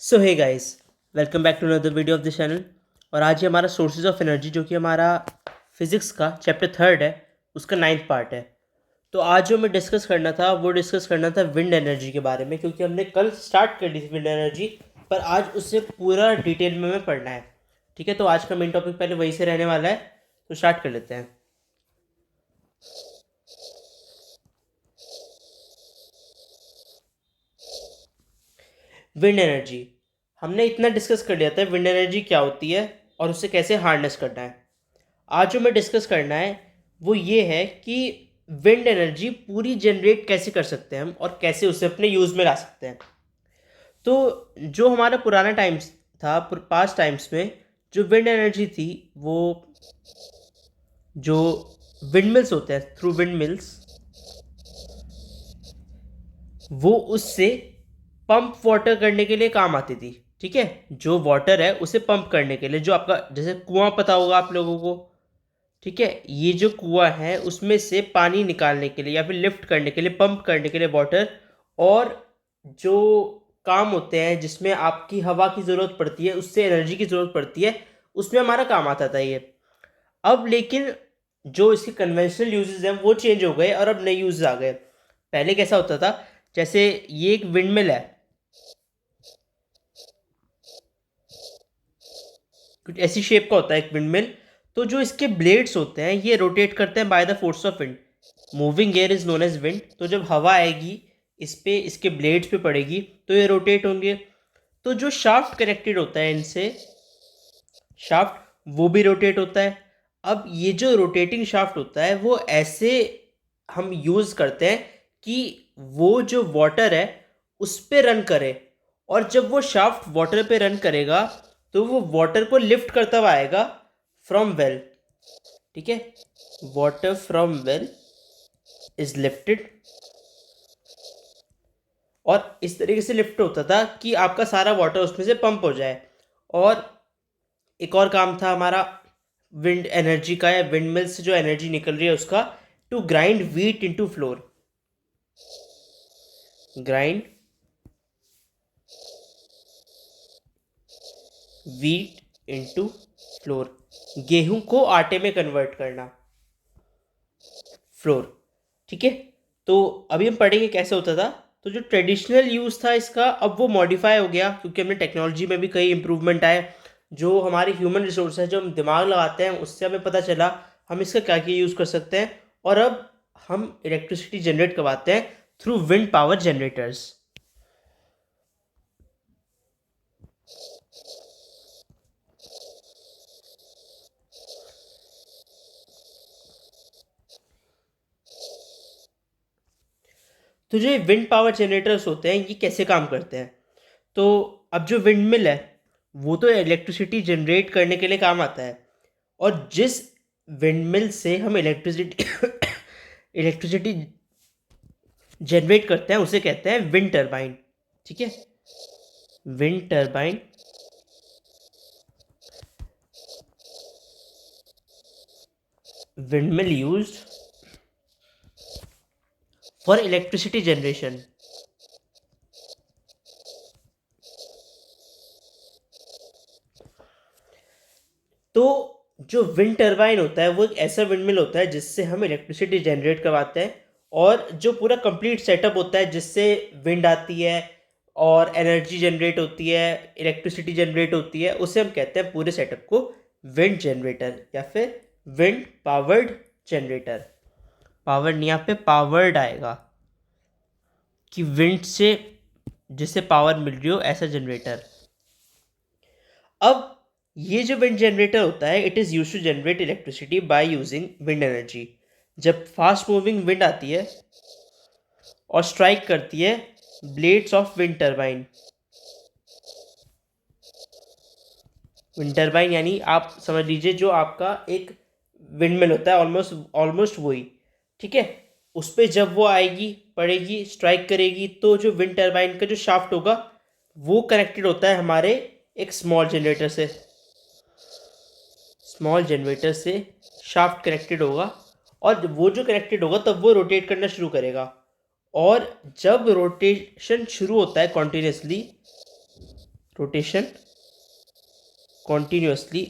So hey guys, welcome back to another video of the channel. और आज ये हमारा सोर्सेज ऑफ एनर्जी जो कि हमारा फिज़िक्स का चैप्टर थर्ड है, उसका 9th पार्ट है। तो आज जो हमें डिस्कस करना था वो डिस्कस करना था विंड एनर्जी के बारे में, क्योंकि हमने कल स्टार्ट कर दी थी विंड एनर्जी, पर आज उससे पूरा डिटेल में हमें पढ़ना है। ठीक है, तो आज का मेन टॉपिक पहले वही से रहने वाला है, तो स्टार्ट कर लेते हैं। विंड एनर्जी हमने इतना डिस्कस कर लिया था, विंड एनर्जी क्या होती है और उसे कैसे हार्नेस करना है। आज जो मैं डिस्कस करना है वो ये है कि विंड एनर्जी पूरी जनरेट कैसे कर सकते हैं हम और कैसे उसे अपने यूज़ में ला सकते हैं। तो जो हमारा पुराना टाइम्स था, पास्ट टाइम्स में जो विंड एनर्जी थी, वो जो विंड मिल्स होते हैं, थ्रू विंड मिल्स, वो उससे पंप वाटर करने के लिए काम आती थी। ठीक है, जो वाटर है उसे पंप करने के लिए, जो आपका जैसे कुआं पता होगा आप लोगों को। ठीक है, ये जो कुआं है उसमें से पानी निकालने के लिए या फिर लिफ्ट करने के लिए, पंप करने के लिए वाटर, और जो काम होते हैं जिसमें आपकी हवा की ज़रूरत पड़ती है, उससे एनर्जी की ज़रूरत पड़ती है, उसमें हमारा काम आता था ये। अब लेकिन जो इसके कन्वेंशनल यूजेस हैं वो चेंज हो गए और अब नए यूजेस आ गए। पहले कैसा होता था, जैसे ये एक विंडमिल है, कुछ ऐसी शेप का होता है एक विंडमिल। तो जो इसके ब्लेड्स होते हैं ये रोटेट करते हैं by the force of wind. Moving air is known as wind. तो जब हवा आएगी इस पे, इसके ब्लेड्स पे पड़ेगी, तो ये रोटेट होंगे। तो जो शाफ्ट कनेक्टेड होता है इनसे, शाफ्ट, वो भी रोटेट होता है। अब ये जो रोटेटिंग शाफ्ट होता है वो ऐसे हम यूज़ करते हैं कि वो जो वाटर है उस पे रन करे, और जब वो शाफ्ट वाटर पे रन करेगा तो वो वाटर को लिफ्ट करता हुआ आएगा फ्रॉम वेल। ठीक है, water from well is lifted, और इस तरीके से लिफ्ट होता था कि आपका सारा वाटर उसमें से पंप हो जाए। और एक और काम था हमारा विंड एनर्जी का, या विंड मिल से जो एनर्जी निकल रही है उसका, to grind wheat into flour. Grind wheat into flour, गेहूं को आटे में कन्वर्ट करना, फ्लोर। ठीक है, तो अभी हम पढ़ेंगे कैसे होता था। तो जो ट्रेडिशनल यूज़ था इसका, अब वो मॉडिफाई हो गया क्योंकि हमने टेक्नोलॉजी में भी कई इंप्रूवमेंट आए। जो हमारे ह्यूमन रिसोर्स है, जो हम दिमाग लगाते हैं, उससे हमें पता चला हम इसका क्या क्या यूज़ कर सकते हैं। और अब हम इलेक्ट्रिसिटी जनरेट करवाते हैं थ्रू विंड पावर जनरेटर्स। तो जो विंड पावर जनरेटर्स होते हैं ये कैसे काम करते हैं। तो अब जो विंड मिल है वो तो इलेक्ट्रिसिटी जनरेट करने के लिए काम आता है, और जिस विंड मिल से हम इलेक्ट्रिसिटी इलेक्ट्रिसिटी जनरेट करते हैं उसे कहते हैं विंड टरबाइन। ठीक है, wind turbine wind mill used for electricity generation. तो जो विंड टरबाइन होता है वो एक ऐसा विंड मिल होता है जिससे हम इलेक्ट्रिसिटी जनरेट करवाते हैं, और जो पूरा कंप्लीट सेटअप होता है जिससे विंड आती है और एनर्जी जनरेट होती है, इलेक्ट्रिसिटी जनरेट होती है, उसे हम कहते हैं पूरे सेटअप को विंड जनरेटर या फिर विंड पावर्ड जनरेटर। पावर नहीं, यहाँ पे पावर्ड आएगा कि विंड से जिससे पावर मिल रही हो, ऐसा जनरेटर। अब ये जो विंड जनरेटर होता है, it is use to generate electricity by using wind energy. जब फास्ट मूविंग विंड आती है और स्ट्राइक करती है blades of wind turbine. Wind turbine यानी आप समझ लीजिए जो आपका एक विंड मिल होता है, ऑलमोस्ट ऑलमोस्ट वही। ठीक है, उस पर जब वो आएगी, पड़ेगी, स्ट्राइक करेगी, तो जो विंड टरबाइन का जो शाफ्ट होगा वो कनेक्टेड होता है हमारे एक स्मॉल जनरेटर से। स्मॉल जनरेटर से शाफ्ट कनेक्टेड होगा, और वो जो कनेक्टेड होगा तब वो रोटेट करना शुरू करेगा। और जब रोटेशन शुरू होता है कॉन्टिन्यूसली, रोटेशन कॉन्टिन्यूसली।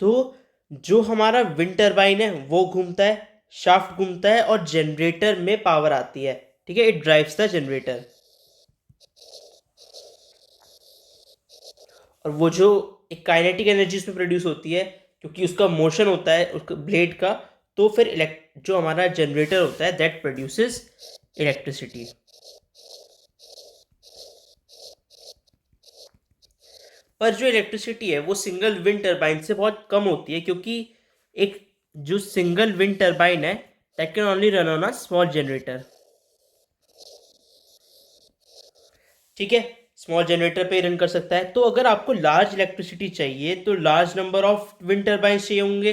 तो जो हमारा विंड टरबाइन है वो घूमता है, शाफ्ट घूमता है और जनरेटर में पावर आती है। ठीक है, इट ड्राइव्स द जनरेटर। और वो जो एक काइनेटिक एनर्जी उसमें प्रोड्यूस होती है क्योंकि उसका मोशन होता है उसका ब्लेड का, तो फिर जो हमारा जनरेटर होता है दैट प्रोड्यूसेस इलेक्ट्रिसिटी। पर जो इलेक्ट्रिसिटी है वो सिंगल विंड टरबाइन से बहुत कम होती है क्योंकि एक जो सिंगल विंड टरबाइन है that can only run on a small generator. ठीक है, स्मॉल जनरेटर पे रन कर सकता है। तो अगर आपको लार्ज इलेक्ट्रिसिटी चाहिए तो large number of wind turbines चाहिए होंगे।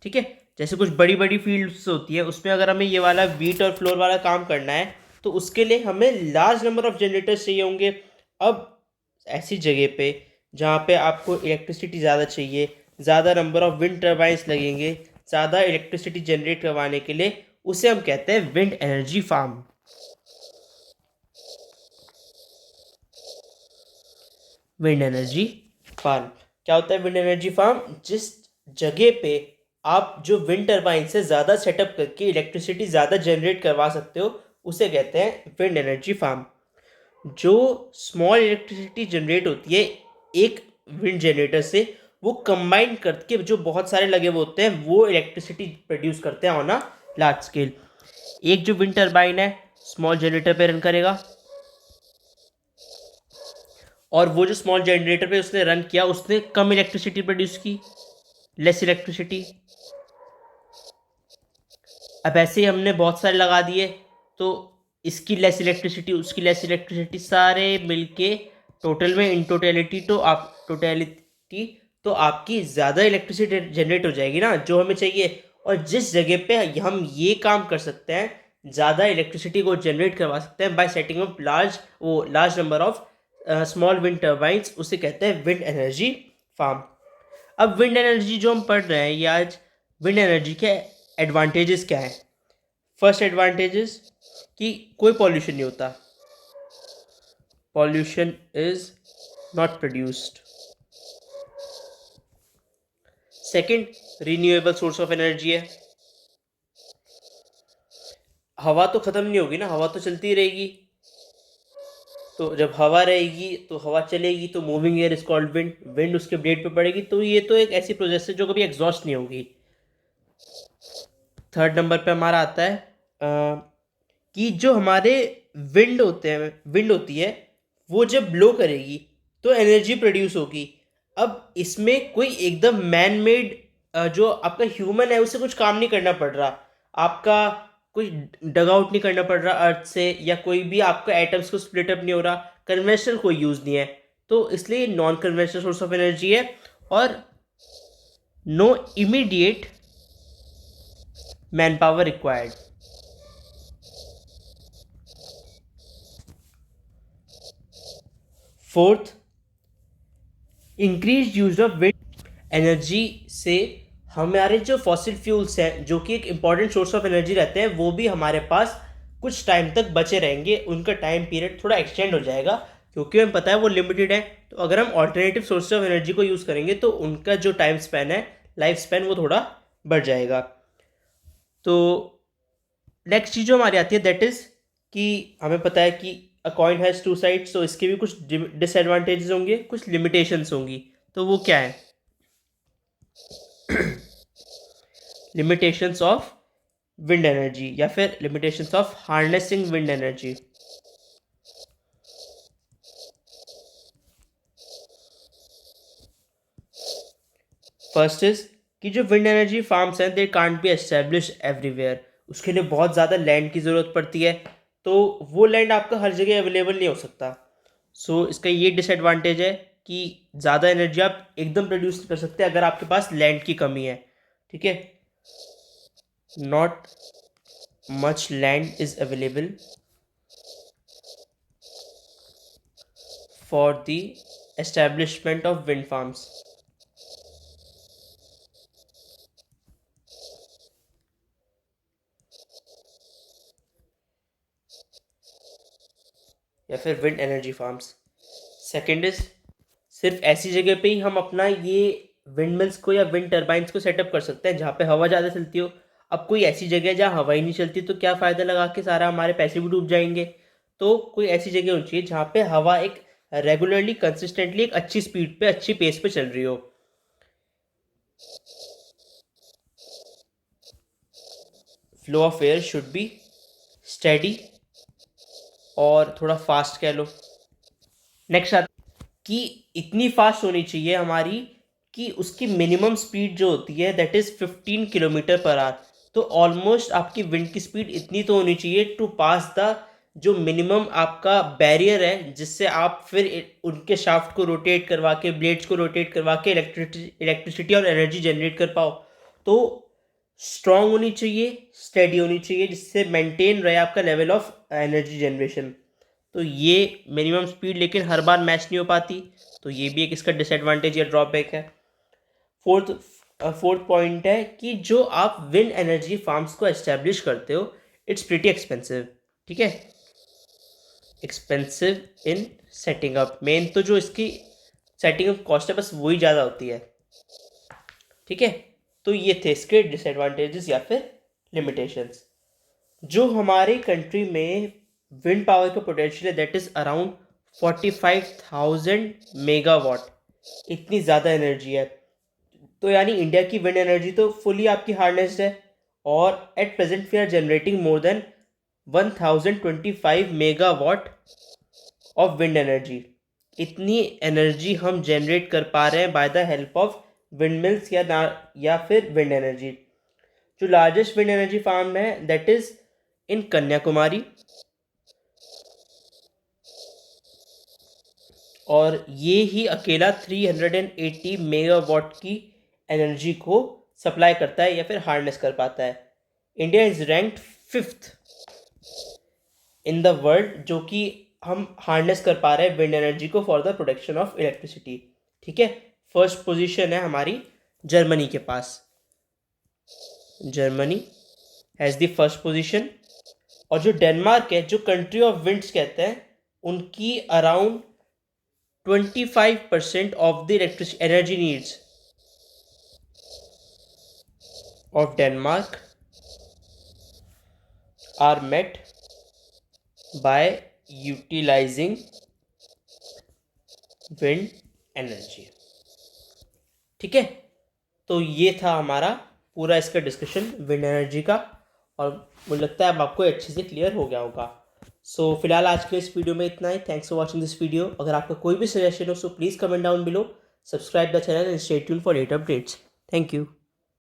ठीक है, जैसे कुछ बड़ी बड़ी फील्ड्स होती है उसमें अगर हमें ये वाला वीट और फ्लोर वाला काम करना है तो उसके लिए हमें लार्ज नंबर ऑफ जनरेटर्स चाहिए होंगे। अब ऐसी जगह पे जहाँ पे आपको इलेक्ट्रिसिटी ज़्यादा चाहिए, ज़्यादा नंबर ऑफ विंड टरबाइंस लगेंगे ज़्यादा इलेक्ट्रिसिटी जनरेट करवाने के लिए, उसे हम कहते हैं wind energy farm. Wind energy farm क्या होता है? विंड एनर्जी फार्म जिस जगह पे आप जो विंड टरबाइन से ज़्यादा सेटअप करके इलेक्ट्रिसिटी ज़्यादा जनरेट करवा सकते हो उसे कहते हैं विंड एनर्जी फार्म। जो स्मॉल इलेक्ट्रिसिटी जनरेट होती है एक विंड जनरेटर से, वो कंबाइन करके जो बहुत सारे लगे हुए होते हैं वो इलेक्ट्रिसिटी प्रोड्यूस करते हैं ऑन अ लार्ज स्केल। एक जो विंड टरबाइन है स्मॉल जनरेटर पे रन करेगा और वो जो स्मॉल जनरेटर पे उसने रन किया उसने कम इलेक्ट्रिसिटी प्रोड्यूस की, लेस इलेक्ट्रिसिटी। अब ऐसे ही हमने बहुत सारे लगा दिए तो इसकी लेस इलेक्ट्रिसिटी उसकी लेस इलेक्ट्रिसिटी सारे मिलके टोटल में इन टोटलिटी तो आपकी ज़्यादा इलेक्ट्रिसिटी जनरेट हो जाएगी ना जो हमें चाहिए। और जिस जगह पे हम ये काम कर सकते हैं ज़्यादा इलेक्ट्रिसिटी को जनरेट करवा सकते हैं bye setting up large number of small wind turbines, उसे कहते हैं विंड एनर्जी फार्म। अब विंड एनर्जी जो हम पढ़ रहे हैं ये आज, विंड एनर्जी के एडवांटेजेस क्या हैं? फर्स्ट एडवांटेजेस कि कोई पॉल्यूशन नहीं होता, pollution is not produced. Second, renewable source of energy है। हवा तो ख़त्म नहीं होगी ना, हवा तो चलती ही रहेगी। तो जब हवा रहेगी तो हवा चलेगी तो moving air is called wind, wind उसके ब्लेड पे पड़ेगी तो ये तो एक ऐसी प्रोसेस है जो कभी एग्जॉस्ट नहीं होगी। थर्ड नंबर पे हमारा आता है कि जो हमारे विंड होती है वो जब ब्लो करेगी तो एनर्जी प्रोड्यूस होगी। अब इसमें कोई एकदम मैन मेड जो आपका ह्यूमन है उसे कुछ काम नहीं करना पड़ रहा, आपका कोई डग आउट नहीं करना पड़ रहा अर्थ से, या कोई भी आपका एटम्स को स्प्लिट अप नहीं हो रहा, कन्वेंशनल कोई यूज़ नहीं है। तो इसलिए non conventional source of energy है और no immediate man power required. Fourth, increase use of wind energy से हमारे जो फॉसिल फ्यूल्स हैं जो कि एक इम्पॉर्टेंट सोर्स ऑफ एनर्जी रहते हैं वो भी हमारे पास कुछ टाइम तक बचे रहेंगे, उनका टाइम पीरियड थोड़ा एक्सटेंड हो जाएगा क्योंकि हमें पता है वो लिमिटेड है। तो अगर हम ऑल्टरनेटिव सोर्स ऑफ एनर्जी को यूज़ करेंगे तो उनका जो टाइम स्पैन है, लाइफ स्पैन, वो थोड़ा बढ़ जाएगा। तो नेक्स्ट चीज़ जो हमारी आती है दैट इज़ कि हमें पता है कि अ कॉइन हैज़ टू साइड्स, तो इसके भी कुछ डिसएडवांटेजेस होंगे, कुछ लिमिटेशंस होंगी। तो वो क्या है? लिमिटेशंस ऑफ विंड एनर्जी या फिर limitations of harnessing wind energy. First is कि जो विंड एनर्जी फार्म्स हैं they can't be establish everywhere, उसके लिए बहुत ज़्यादा लैंड की ज़रूरत पड़ती है तो वो लैंड आपका हर जगह अवेलेबल नहीं हो सकता। सो इसका ये डिसएडवांटेज है कि ज़्यादा एनर्जी आप एकदम प्रोड्यूस नहीं कर सकते अगर आपके पास लैंड की कमी है। ठीक है, not much land is available for the establishment of wind farms. या फिर wind energy farms. Second is सिर्फ ऐसी जगह पे ही हम अपना ये विंड मिल्स को या विंड टर्बाइंस को सेटअप कर सकते हैं जहाँ पे हवा ज़्यादा चलती हो। अब कोई ऐसी जगह है जहाँ हवा ही नहीं चलती तो क्या फ़ायदा लगा के, सारा हमारे पैसे भी डूब जाएंगे। तो कोई ऐसी जगह होनी चाहिए जहाँ पे हवा एक रेगुलरली कंसिस्टेंटली एक अच्छी स्पीड पे अच्छी पेस पे चल रही हो। Flow of air should be steady और थोड़ा फास्ट कह लो। नेक्स्ट कि इतनी फास्ट होनी चाहिए हमारी कि उसकी मिनिमम स्पीड जो होती है that is 15 kilometre per hour. तो ऑलमोस्ट आपकी विंड की स्पीड इतनी तो होनी चाहिए टू पास द जो मिनिमम आपका बैरियर है, जिससे आप फिर उनके शाफ्ट को रोटेट करवा के, ब्लेड्स को रोटेट करवा के इलेक्ट्रिसिटी और एनर्जी जनरेट कर पाओ। तो स्ट्रांग होनी चाहिए, स्टेडी होनी चाहिए, जिससे मेंटेन रहे आपका लेवल ऑफ एनर्जी जनरेशन। तो ये मिनिमम स्पीड लेकिन हर बार मैच नहीं हो पाती, तो ये भी एक इसका डिसएडवांटेज या ड्रॉबैक है। फोर्थ पॉइंट है कि जो आप विंड एनर्जी फार्म्स को एस्टेब्लिश करते हो इट्स प्रीटी एक्सपेंसिव। ठीक है, expensive in setting up. Main तो जो इसकी सेटिंग अप कॉस्ट है बस वही ज़्यादा होती है। ठीक है, तो ये थे इसके डिसएडवांटेजेस या फिर लिमिटेशंस। जो हमारे कंट्री में विंड पावर का पोटेंशियल है दैट इज़ अराउंड 45,000 मेगावाट। इतनी ज़्यादा एनर्जी है। तो यानी इंडिया की विंड एनर्जी तो फुली आपकी हार्नेस्ड है, और at present we are generating more than 1025 megawatt of wind energy. इतनी एनर्जी हम जनरेट कर पा रहे हैं by the help of wind mills या फिर विंड एनर्जी। जो लार्जेस्ट विंड एनर्जी फार्म है दैट इज़ इन कन्याकुमारी, और ये ही अकेला 380 मेगावाट की एनर्जी को सप्लाई करता है या फिर हार्नेस कर पाता है। India is ranked 5th in the world जो कि हम हार्नेस कर पा रहे हैं विंड एनर्जी को for the production of electricity. ठीक है, फर्स्ट पोजीशन है हमारी जर्मनी के पास। Germany has the first position. और जो डेनमार्क है, जो कंट्री ऑफ विंड्स कहते हैं, उनकी around 25% of the electric energy needs of Denmark are met by utilizing wind energy। ठीक है, तो ये था हमारा पूरा इसका डिस्कशन विंड एनर्जी का, और मुझे लगता है अब आपको अच्छे से क्लियर हो गया होगा। सो फिलहाल आज के इस वीडियो में इतना ही। Thanks for watching this video. अगर आपका कोई भी सजेशन हो so please comment down below, subscribe the channel and stay tuned for latest updates. Thank you.